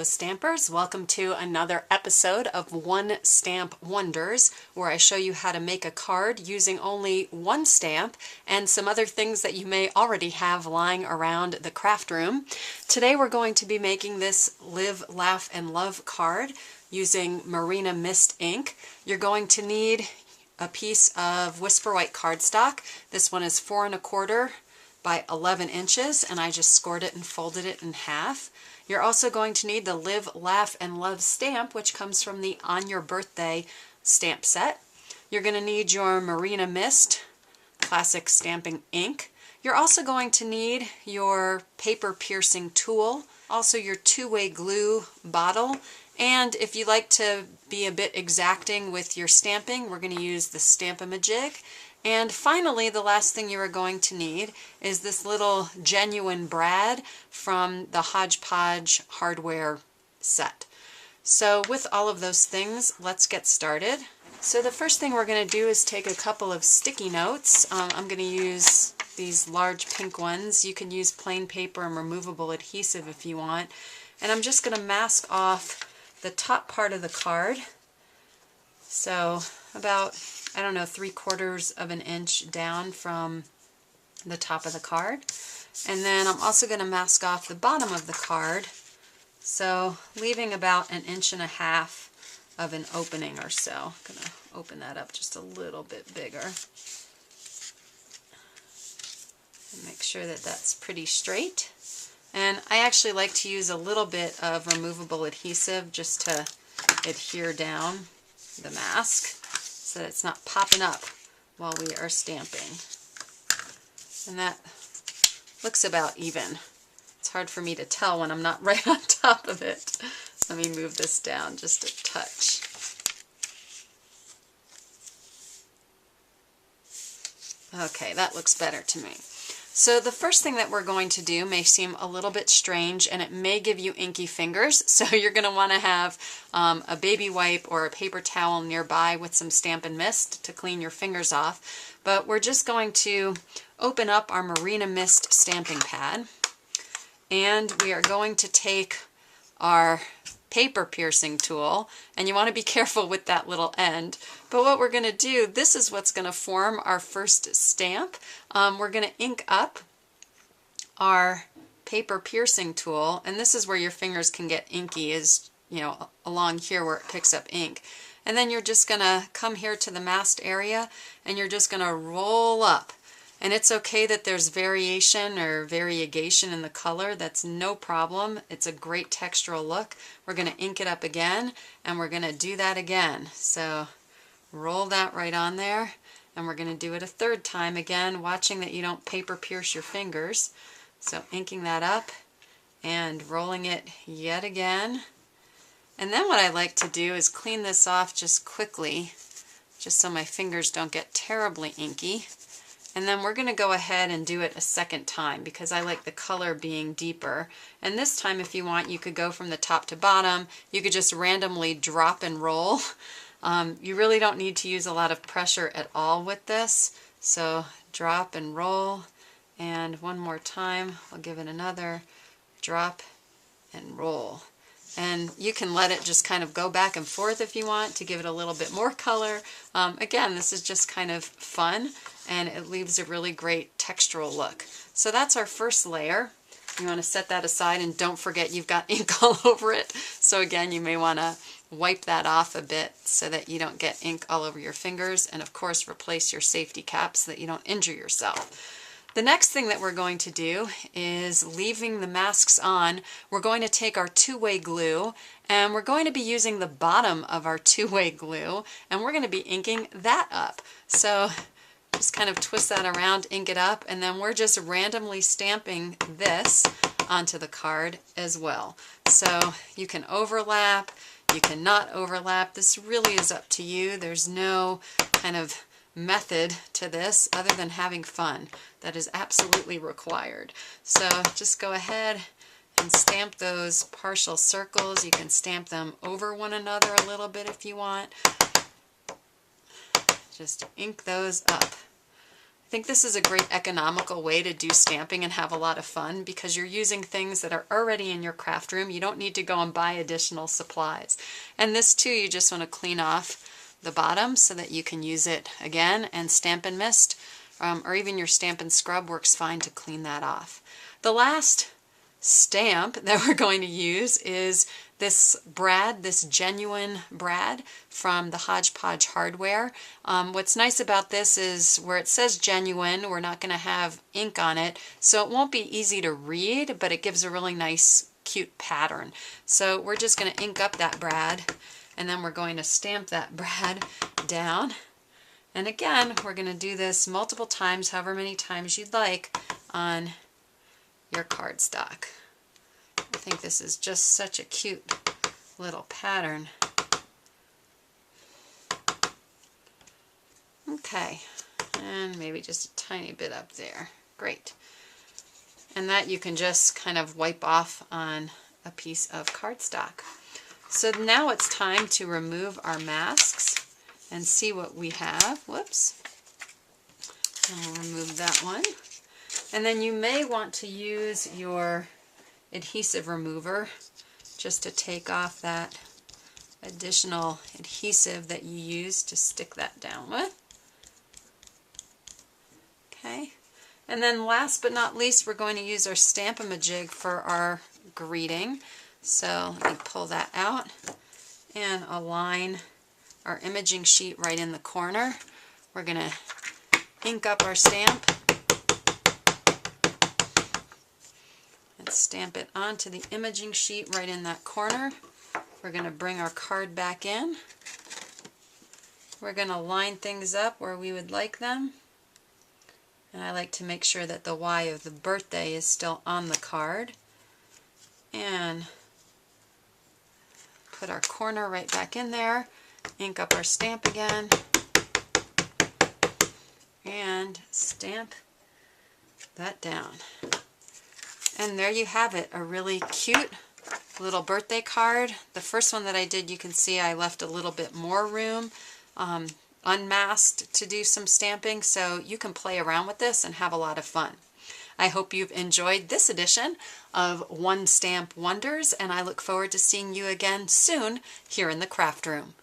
Stampers. Welcome to another episode of One Stamp Wonders, where I show you how to make a card using only one stamp and some other things that you may already have lying around the craft room. Today we're going to be making this Live, Laugh, and Love card using Marina Mist ink. You're going to need a piece of Whisper White cardstock. This one is 4 1/4 by 11 inches, and I just scored it and folded it in half. You're also going to need the Live, Laugh, and Love stamp, which comes from the On Your Birthday stamp set. You're going to need your Marina Mist classic stamping ink. You're also going to need your paper piercing tool, also your two-way glue bottle, and if you like to be a bit exacting with your stamping, we're going to use the Stamp-A-Majig. And finally, the last thing you are going to need is this little genuine brad from the Hodgepodge hardware set. So with all of those things, let's get started. So the first thing we're going to do is take a couple of sticky notes. I'm going to use these large pink ones. You can use plain paper and removable adhesive if you want. And I'm just going to mask off the top part of the card. So about, I don't know, 3/4 of an inch down from the top of the card. And then I'm also going to mask off the bottom of the card, so leaving about 1.5 inches of an opening or so. I'm going to open that up just a little bit bigger. And make sure that that's pretty straight. And I actually like to use a little bit of removable adhesive just to adhere down the mask, so that it's not popping up while we are stamping. And that looks about even. It's hard for me to tell when I'm not right on top of it. Let me move this down just a touch. Okay, that looks better to me. So the first thing that we're going to do may seem a little bit strange, and it may give you inky fingers, so you're going to want to have a baby wipe or a paper towel nearby with some Stampin' Mist to clean your fingers off. But we're just going to open up our Marina Mist stamping pad, and we are going to take our paper piercing tool, and you want to be careful with that little end. But what we're going to do, this is what's going to form our first stamp. We're going to ink up our paper piercing tool, and this is where your fingers can get inky, is, you know, along here where it picks up ink. And then you're just going to come here to the masked area, and you're just going to roll up. And it's okay that there's variation or variegation in the color. That's no problem. It's a great textural look. We're going to ink it up again, and we're going to do that again. So roll that right on there, and we're going to do it a third time again, watching that you don't paper pierce your fingers. So inking that up and rolling it yet again. And then what I like to do is clean this off just quickly, just so my fingers don't get terribly inky. And then we're going to go ahead and do it a second time because I like the color being deeper. And this time, if you want, you could go from the top to bottom. You could just randomly drop and roll. You really don't need to use a lot of pressure at all with this. So drop and roll. And one more time, I'll give it another drop and roll. And you can let it just kind of go back and forth if you want to give it a little bit more color. Again, this is just kind of fun, and it leaves a really great textural look. So that's our first layer. You want to set that aside, and don't forget you've got ink all over it. So again, you may want to wipe that off a bit so that you don't get ink all over your fingers, and of course replace your safety cap so that you don't injure yourself. The next thing that we're going to do is, leaving the masks on, we're going to take our two-way glue, and we're going to be using the bottom of our two-way glue, and we're going to be inking that up. So just kind of twist that around, ink it up, and then we're just randomly stamping this onto the card as well. So you can overlap, you cannot overlap. This really is up to you. There's no kind of method to this other than having fun. That is absolutely required. So just go ahead and stamp those partial circles. You can stamp them over one another a little bit if you want. Just ink those up. I think this is a great economical way to do stamping and have a lot of fun because you're using things that are already in your craft room. You don't need to go and buy additional supplies. And this too, you just want to clean off the bottom so that you can use it again, and Stamp and Mist or even your Stamp and Scrub works fine to clean that off. The last stamp that we're going to use is this brad, this genuine brad from the Hodgepodge Hardware. What's nice about this is where it says genuine, we're not going to have ink on it, so it won't be easy to read, but it gives a really nice, cute pattern. So we're just going to ink up that brad, and then we're going to stamp that brad down. And again, we're going to do this multiple times, however many times you'd like, on your cardstock. I think this is just such a cute little pattern. Okay, and maybe just a tiny bit up there. Great. And that you can just kind of wipe off on a piece of cardstock. So now it's time to remove our masks and see what we have. Whoops. And we'll remove that one. And then you may want to use your adhesive remover just to take off that additional adhesive that you used to stick that down with. Okay, and then last but not least, we're going to use our Stamp-A-Majig for our greeting. So let me pull that out and align our imaging sheet right in the corner. We're going to ink up our stamp and stamp it onto the imaging sheet right in that corner. We're going to bring our card back in. We're going to line things up where we would like them. And I like to make sure that the Y of the birthday is still on the card. And put our corner right back in there. Ink up our stamp again. And stamp that down. And there you have it, a really cute little birthday card. The first one that I did, you can see I left a little bit more room unmasked to do some stamping, so you can play around with this and have a lot of fun. I hope you've enjoyed this edition of One Stamp Wonders, and I look forward to seeing you again soon here in the craft room.